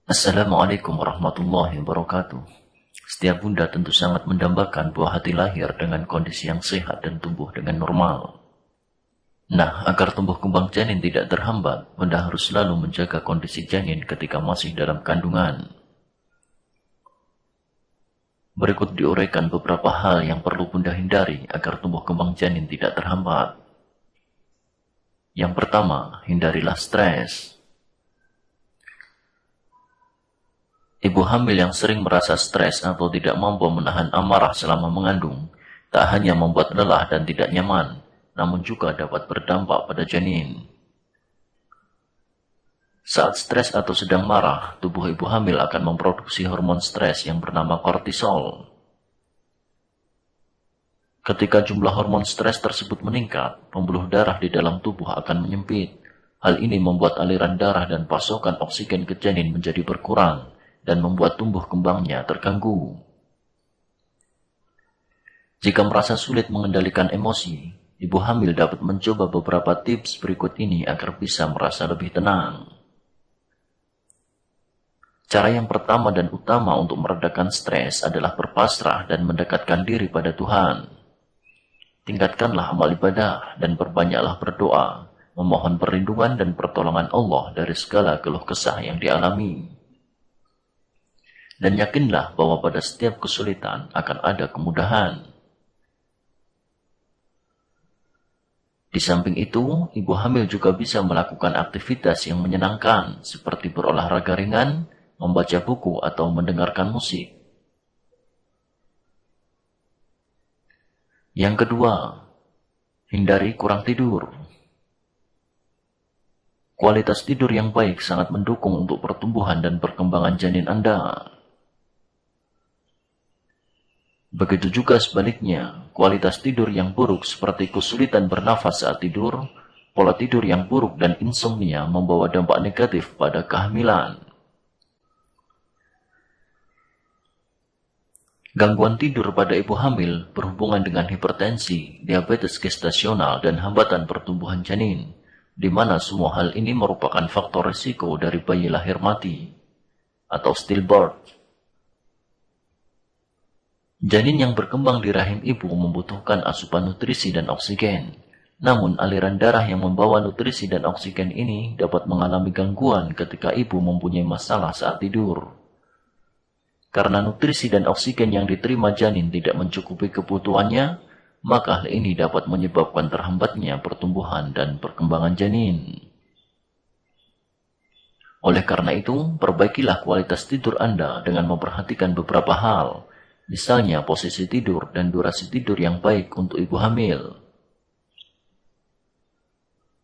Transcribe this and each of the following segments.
Assalamualaikum warahmatullahi wabarakatuh. Setiap bunda tentu sangat mendambakan buah hati lahir dengan kondisi yang sehat dan tumbuh dengan normal. Nah, agar tumbuh kembang janin tidak terhambat, bunda harus selalu menjaga kondisi janin ketika masih dalam kandungan. Berikut diuraikan beberapa hal yang perlu bunda hindari agar tumbuh kembang janin tidak terhambat. Yang pertama, hindarilah stres. Ibu hamil yang sering merasa stres atau tidak mampu menahan amarah selama mengandung, tak hanya membuat lelah dan tidak nyaman, namun juga dapat berdampak pada janin. Saat stres atau sedang marah, tubuh ibu hamil akan memproduksi hormon stres yang bernama kortisol. Ketika jumlah hormon stres tersebut meningkat, pembuluh darah di dalam tubuh akan menyempit. Hal ini membuat aliran darah dan pasokan oksigen ke janin menjadi berkurang, dan membuat tumbuh kembangnya terganggu. Jika merasa sulit mengendalikan emosi, ibu hamil dapat mencoba beberapa tips berikut ini agar bisa merasa lebih tenang. Cara yang pertama dan utama untuk meredakan stres adalah berpasrah dan mendekatkan diri pada Tuhan. Tingkatkanlah amal ibadah dan perbanyaklah berdoa, memohon perlindungan dan pertolongan Allah dari segala keluh kesah yang dialami. Dan yakinlah bahwa pada setiap kesulitan akan ada kemudahan. Di samping itu, ibu hamil juga bisa melakukan aktivitas yang menyenangkan, seperti berolahraga ringan, membaca buku, atau mendengarkan musik. Yang kedua, hindari kurang tidur. Kualitas tidur yang baik sangat mendukung untuk pertumbuhan dan perkembangan janin Anda. Begitu juga sebaliknya, kualitas tidur yang buruk seperti kesulitan bernafas saat tidur, pola tidur yang buruk dan insomnia membawa dampak negatif pada kehamilan. Gangguan tidur pada ibu hamil berhubungan dengan hipertensi, diabetes gestasional, dan hambatan pertumbuhan janin, di mana semua hal ini merupakan faktor risiko dari bayi lahir mati atau stillbirth. Janin yang berkembang di rahim ibu membutuhkan asupan nutrisi dan oksigen. Namun aliran darah yang membawa nutrisi dan oksigen ini dapat mengalami gangguan ketika ibu mempunyai masalah saat tidur. Karena nutrisi dan oksigen yang diterima janin tidak mencukupi kebutuhannya, maka hal ini dapat menyebabkan terhambatnya pertumbuhan dan perkembangan janin. Oleh karena itu, perbaikilah kualitas tidur Anda dengan memperhatikan beberapa hal, misalnya posisi tidur dan durasi tidur yang baik untuk ibu hamil.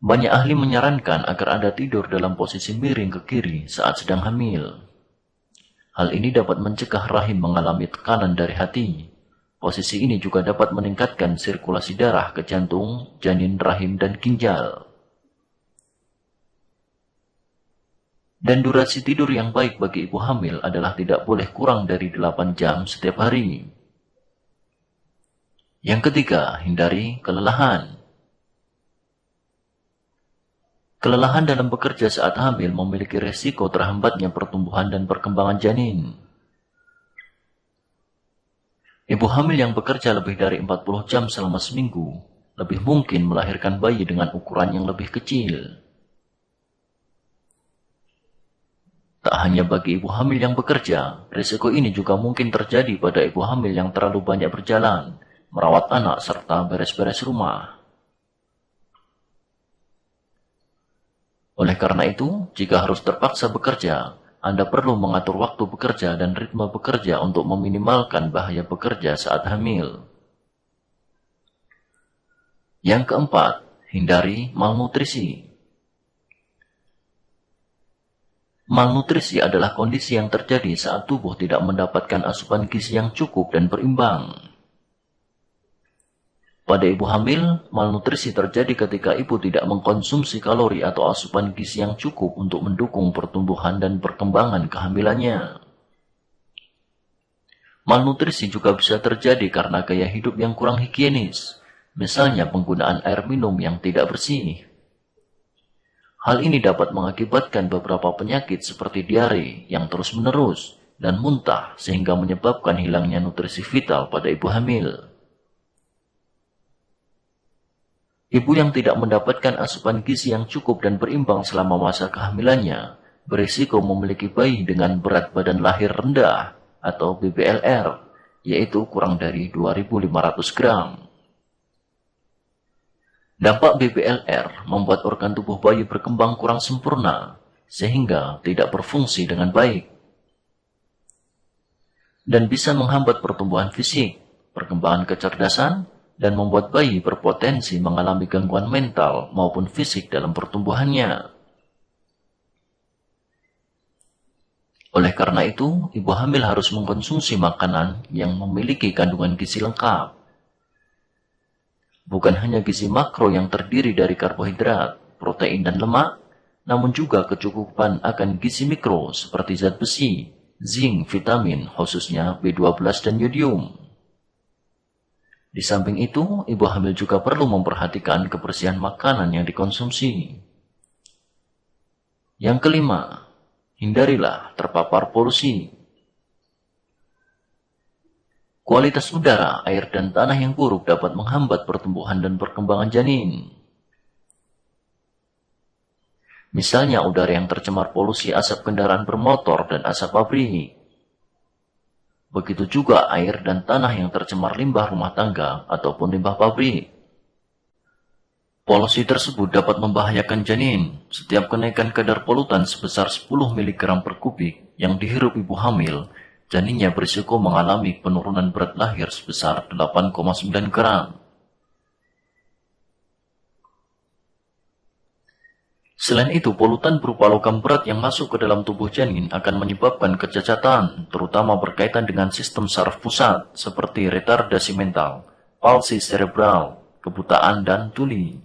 Banyak ahli menyarankan agar Anda tidur dalam posisi miring ke kiri saat sedang hamil. Hal ini dapat mencegah rahim mengalami tekanan dari hati. Posisi ini juga dapat meningkatkan sirkulasi darah ke jantung, janin, rahim, dan ginjal. Dan durasi tidur yang baik bagi ibu hamil adalah tidak boleh kurang dari 8 jam setiap hari. Yang ketiga, hindari kelelahan. Kelelahan dalam bekerja saat hamil memiliki resiko terhambatnya pertumbuhan dan perkembangan janin. Ibu hamil yang bekerja lebih dari 40 jam selama seminggu lebih mungkin melahirkan bayi dengan ukuran yang lebih kecil. Tak hanya bagi ibu hamil yang bekerja, risiko ini juga mungkin terjadi pada ibu hamil yang terlalu banyak berjalan, merawat anak, serta beres-beres rumah. Oleh karena itu, jika harus terpaksa bekerja, Anda perlu mengatur waktu bekerja dan ritme bekerja untuk meminimalkan bahaya bekerja saat hamil. Yang keempat, hindari malnutrisi. Malnutrisi adalah kondisi yang terjadi saat tubuh tidak mendapatkan asupan gizi yang cukup dan berimbang. Pada ibu hamil, malnutrisi terjadi ketika ibu tidak mengkonsumsi kalori atau asupan gizi yang cukup untuk mendukung pertumbuhan dan perkembangan kehamilannya. Malnutrisi juga bisa terjadi karena gaya hidup yang kurang higienis, misalnya penggunaan air minum yang tidak bersih. Hal ini dapat mengakibatkan beberapa penyakit seperti diare yang terus-menerus dan muntah sehingga menyebabkan hilangnya nutrisi vital pada ibu hamil. Ibu yang tidak mendapatkan asupan gizi yang cukup dan berimbang selama masa kehamilannya berisiko memiliki bayi dengan berat badan lahir rendah atau BBLR, yaitu kurang dari 2.500 gram. Dampak BBLR membuat organ tubuh bayi berkembang kurang sempurna, sehingga tidak berfungsi dengan baik. Dan bisa menghambat pertumbuhan fisik, perkembangan kecerdasan, dan membuat bayi berpotensi mengalami gangguan mental maupun fisik dalam pertumbuhannya. Oleh karena itu, ibu hamil harus mengkonsumsi makanan yang memiliki kandungan gizi lengkap. Bukan hanya gizi makro yang terdiri dari karbohidrat, protein, dan lemak, namun juga kecukupan akan gizi mikro seperti zat besi, zinc, vitamin, khususnya B12 dan yodium. Di samping itu, ibu hamil juga perlu memperhatikan kebersihan makanan yang dikonsumsi. Yang kelima, hindarilah terpapar polusi. Kualitas udara, air, dan tanah yang buruk dapat menghambat pertumbuhan dan perkembangan janin. Misalnya udara yang tercemar polusi asap kendaraan bermotor dan asap pabrik. Begitu juga air dan tanah yang tercemar limbah rumah tangga ataupun limbah pabrik. Polusi tersebut dapat membahayakan janin. Setiap kenaikan kadar polutan sebesar 10 mg per kubik yang dihirup ibu hamil, janinnya berisiko mengalami penurunan berat lahir sebesar 8,9 gram. Selain itu, polutan berupa logam berat yang masuk ke dalam tubuh janin akan menyebabkan kecacatan, terutama berkaitan dengan sistem saraf pusat, seperti retardasi mental, palsi cerebral, kebutaan, dan tuli.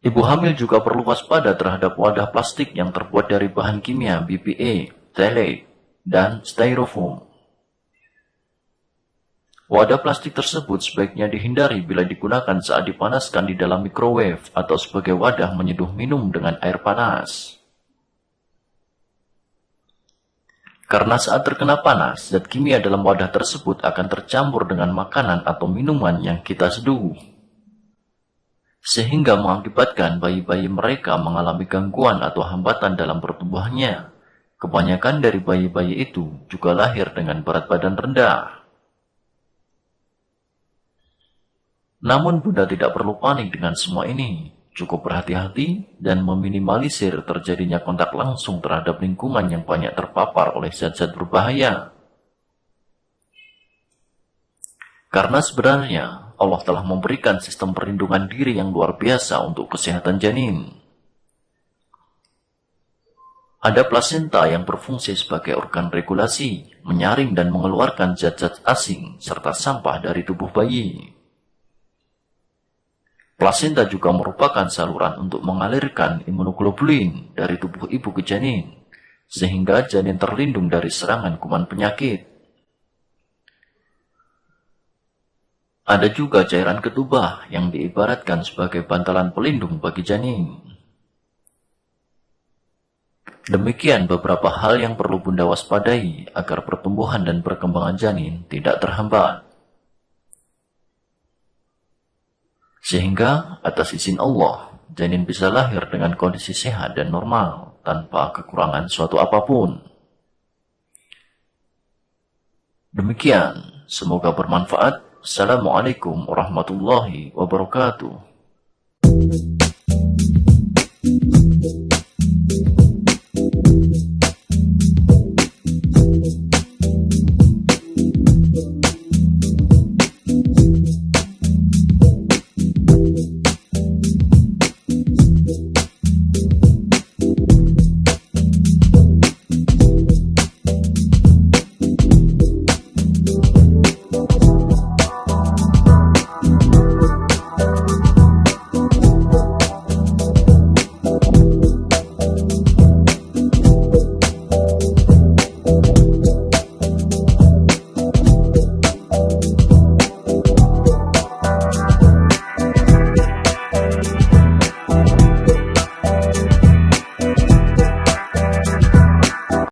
Ibu hamil juga perlu waspada terhadap wadah plastik yang terbuat dari bahan kimia BPA, phthalate, dan styrofoam. Wadah plastik tersebut sebaiknya dihindari bila digunakan saat dipanaskan di dalam microwave atau sebagai wadah menyeduh minum dengan air panas. Karena saat terkena panas, zat kimia dalam wadah tersebut akan tercampur dengan makanan atau minuman yang kita seduh, sehingga mengakibatkan bayi-bayi mereka mengalami gangguan atau hambatan dalam pertumbuhannya. Kebanyakan dari bayi-bayi itu juga lahir dengan berat badan rendah. Namun Bunda tidak perlu panik dengan semua ini. Cukup berhati-hati dan meminimalisir terjadinya kontak langsung terhadap lingkungan yang banyak terpapar oleh zat-zat berbahaya. Karena sebenarnya Allah telah memberikan sistem perlindungan diri yang luar biasa untuk kesehatan janin. Ada plasenta yang berfungsi sebagai organ regulasi, menyaring dan mengeluarkan zat-zat asing serta sampah dari tubuh bayi. Plasenta juga merupakan saluran untuk mengalirkan imunoglobulin dari tubuh ibu ke janin, sehingga janin terlindung dari serangan kuman penyakit. Ada juga cairan ketubah yang diibaratkan sebagai bantalan pelindung bagi janin. Demikian beberapa hal yang perlu Bunda waspadai agar pertumbuhan dan perkembangan janin tidak terhambat. Sehingga atas izin Allah, janin bisa lahir dengan kondisi sehat dan normal tanpa kekurangan suatu apapun. Demikian, semoga bermanfaat. Assalamualaikum warahmatullahi wabarakatuh.